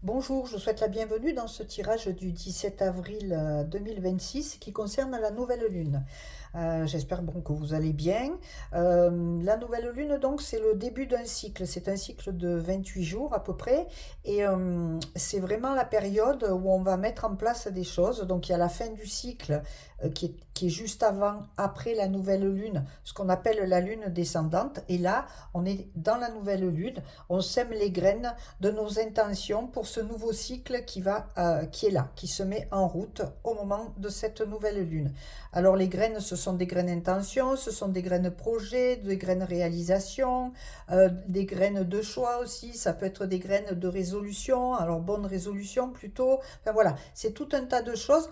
Bonjour, je vous souhaite la bienvenue dans ce tirage du 17 avril 2026 qui concerne la nouvelle lune. J'espère bon, que vous allez bien. La nouvelle lune, donc, c'est le début d'un cycle. C'est un cycle de 28 jours à peu près. Et c'est vraiment la période où on va mettre en place des choses. Donc, il y a la fin du cycle qui est juste avant, après la nouvelle lune, ce qu'on appelle la lune descendante. Et là, on est dans la nouvelle lune. On sème les graines de nos intentions pour ce nouveau cycle qui est là, qui se met en route au moment de cette nouvelle lune. Alors les graines, ce sont des graines intentions, ce sont des graines projets, des graines réalisation, des graines de choix aussi, ça peut être des graines de résolution, alors bonne résolution plutôt. Enfin voilà, c'est tout un tas de choses.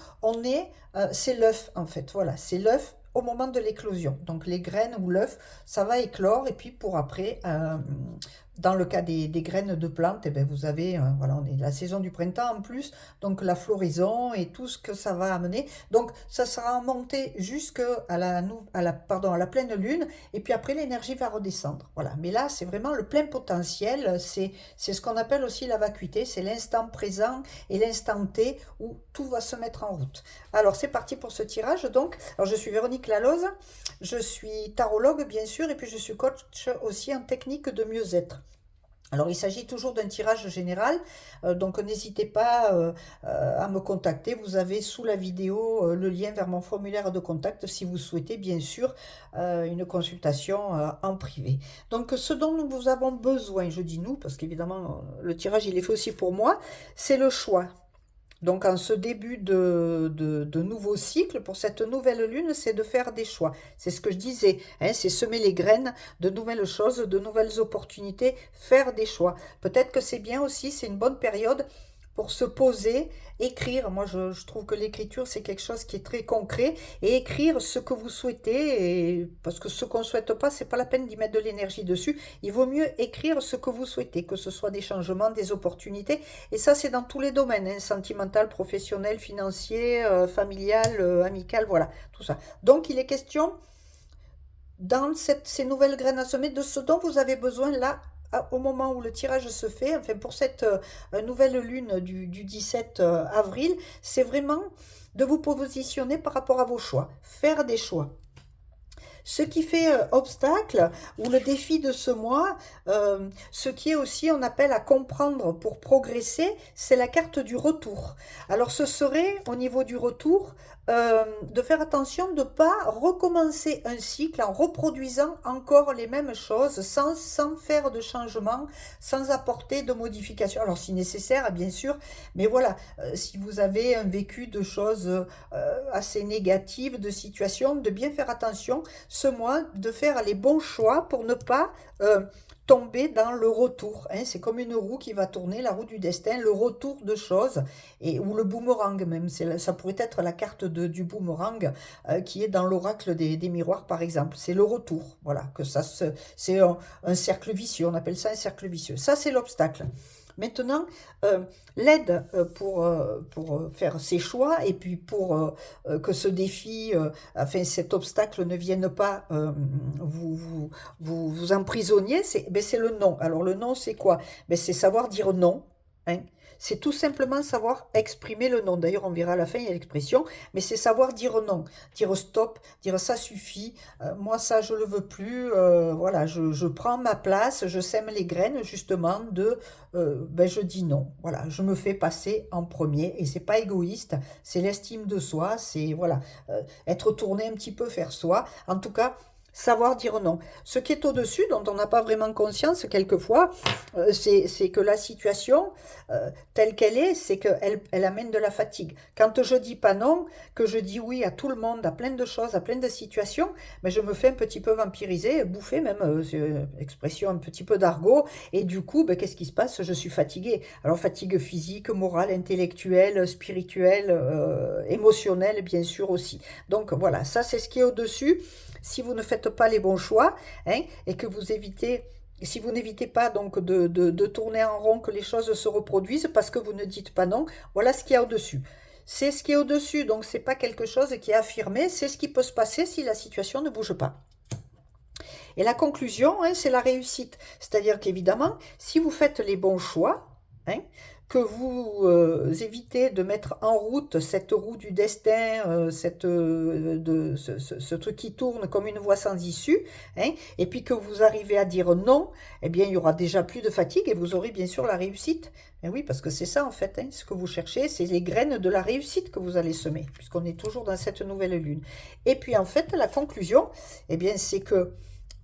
C'est l'œuf en fait, voilà, c'est l'œuf au moment de l'éclosion. Donc les graines ou l'œuf, ça va éclore et puis pour après, dans le cas des graines de plantes, eh bien, vous avez, voilà, on est la saison du printemps en plus, donc la floraison et tout ce que ça va amener. Donc ça sera monté jusqu'à la pleine lune, et puis après l'énergie va redescendre. Voilà. Mais là, c'est vraiment le plein potentiel, c'est ce qu'on appelle aussi la vacuité, c'est l'instant présent et l'instant T où tout va se mettre en route. Alors c'est parti pour ce tirage. Donc, alors, je suis Véronique Laloze, je suis tarologue bien sûr, et puis je suis coach aussi en technique de mieux-être. Alors, il s'agit toujours d'un tirage général, donc n'hésitez pas à me contacter. Vous avez sous la vidéo le lien vers mon formulaire de contact si vous souhaitez, bien sûr, une consultation en privé. Donc, ce dont nous avons besoin, je dis nous, parce qu'évidemment, le tirage, il est fait aussi pour moi, c'est le choix. Donc, en ce début de nouveau cycle, pour cette nouvelle lune, c'est de faire des choix. C'est ce que je disais, hein, c'est semer les graines de nouvelles choses, de nouvelles opportunités, faire des choix. Peut-être que c'est bien aussi, c'est une bonne période pour se poser, écrire. Moi, je trouve que l'écriture, c'est quelque chose qui est très concret. Et écrire ce que vous souhaitez, parce que ce qu'on ne souhaite pas, c'est pas la peine d'y mettre de l'énergie dessus. Il vaut mieux écrire ce que vous souhaitez, que ce soit des changements, des opportunités. Et ça, c'est dans tous les domaines, hein, sentimental, professionnel, financier, familial, amical, voilà, tout ça. Donc, il est question, dans ces nouvelles graines à semer, de ce dont vous avez besoin là, au moment où le tirage se fait, enfin pour cette nouvelle lune du 17 avril, c'est vraiment de vous positionner par rapport à vos choix, faire des choix. Ce qui fait obstacle, ou le défi de ce mois, ce qui est aussi, on appelle à comprendre pour progresser, c'est la carte du retour. Alors ce serait, au niveau du retour, de faire attention de ne pas recommencer un cycle en reproduisant encore les mêmes choses sans faire de changement, sans apporter de modifications. Alors si nécessaire, bien sûr, mais voilà, si vous avez un vécu de choses assez négatives, de situations, de bien faire attention ce mois, de faire les bons choix pour ne pas tomber dans le retour. Hein. C'est comme une roue qui va tourner, la roue du destin, le retour de choses, ou le boomerang même. Ça pourrait être la carte du boomerang qui est dans l'oracle des miroirs, par exemple. C'est le retour. Voilà, c'est un cercle vicieux. On appelle ça un cercle vicieux. Ça, c'est l'obstacle. Maintenant, l'aide pour faire ses choix et puis pour que ce défi, enfin cet obstacle ne vienne pas vous emprisonner, c'est le non. Alors le non, c'est quoi? C'est savoir dire non. Hein. C'est tout simplement savoir exprimer le non. D'ailleurs, on verra à la fin, il y a l'expression, mais c'est savoir dire non, dire stop, dire ça suffit, moi ça je le veux plus, voilà, je prends ma place, je sème les graines justement je dis non, voilà, je me fais passer en premier et c'est pas égoïste, c'est l'estime de soi, c'est voilà, être tourné un petit peu vers soi, en tout cas. Savoir dire non. Ce qui est au-dessus, dont on n'a pas vraiment conscience quelquefois, c'est que la situation, telle qu'elle est, c'est qu'elle amène de la fatigue. Quand je dis pas non, que je dis oui à tout le monde, à plein de choses, à plein de situations, mais je me fais un petit peu vampiriser, bouffer même, expression un petit peu d'argot, et du coup, qu'est-ce qui se passe? Je suis fatiguée. Alors fatigue physique, morale, intellectuelle, spirituelle, émotionnelle, bien sûr aussi. Donc voilà, ça c'est ce qui est au-dessus. Si vous ne faites pas les bons choix, hein, et que vous évitez si vous n'évitez pas donc de tourner en rond, que les choses se reproduisent parce que vous ne dites pas non, voilà ce qu'il y a au-dessus. C'est ce qui est au-dessus, donc c'est pas quelque chose qui est affirmé, c'est ce qui peut se passer si la situation ne bouge pas. Et la conclusion, hein, c'est la réussite. C'est-à-dire qu'évidemment, si vous faites les bons choix, hein, que vous évitez de mettre en route cette roue du destin, ce truc qui tourne comme une voie sans issue, hein, et puis que vous arrivez à dire non, eh bien il y aura déjà plus de fatigue et vous aurez bien sûr la réussite. Et oui, parce que c'est ça en fait, hein, ce que vous cherchez, c'est les graines de la réussite que vous allez semer, puisqu'on est toujours dans cette nouvelle lune. Et puis en fait, la conclusion, eh bien c'est que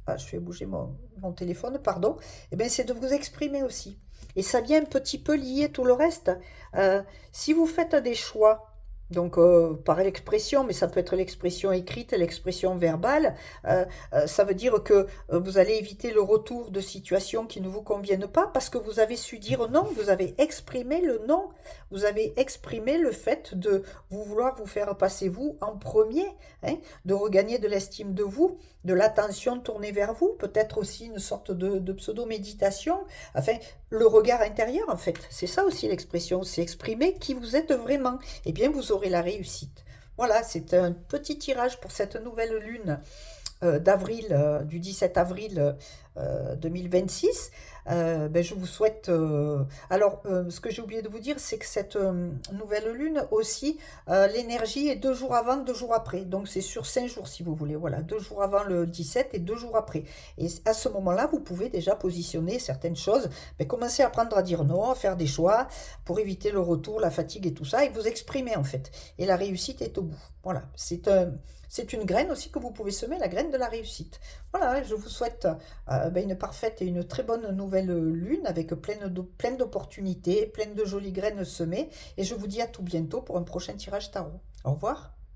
ah, je fais bouger mon téléphone, pardon, eh bien, c'est de vous exprimer aussi. Et ça vient un petit peu lier tout le reste. Euh, Si vous faites des choix, donc par l'expression, mais ça peut être l'expression écrite, l'expression verbale, ça veut dire que vous allez éviter le retour de situations qui ne vous conviennent pas parce que vous avez su dire non, vous avez exprimé le non, vous avez exprimé le fait de vous vouloir vous faire passer vous en premier, hein, de regagner de l'estime de vous, de l'attention tournée vers vous, peut-être aussi une sorte de pseudo-méditation, enfin, le regard intérieur en fait, c'est ça aussi l'expression, c'est exprimer qui vous êtes vraiment, eh bien vous aurez la réussite. Voilà, c'est un petit tirage pour cette nouvelle lune d'avril, du 17 avril 2026. Ben, je vous souhaite... ce que j'ai oublié de vous dire, c'est que cette nouvelle lune aussi, l'énergie est 2 jours avant, 2 jours après. Donc c'est sur 5 jours si vous voulez. Voilà, 2 jours avant le 17 et 2 jours après. Et à ce moment-là, vous pouvez déjà positionner certaines choses. Ben, commencer à apprendre à dire non, à faire des choix pour éviter le retour, la fatigue et tout ça, et vous exprimer en fait. Et la réussite est au bout. Voilà, c'est une graine aussi que vous pouvez semer, la graine de la réussite. Voilà, je vous souhaite ben, une parfaite et une très bonne nouvelle lune avec plein d'opportunités, plein de jolies graines semées. Et je vous dis à tout bientôt pour un prochain tirage tarot. Au revoir.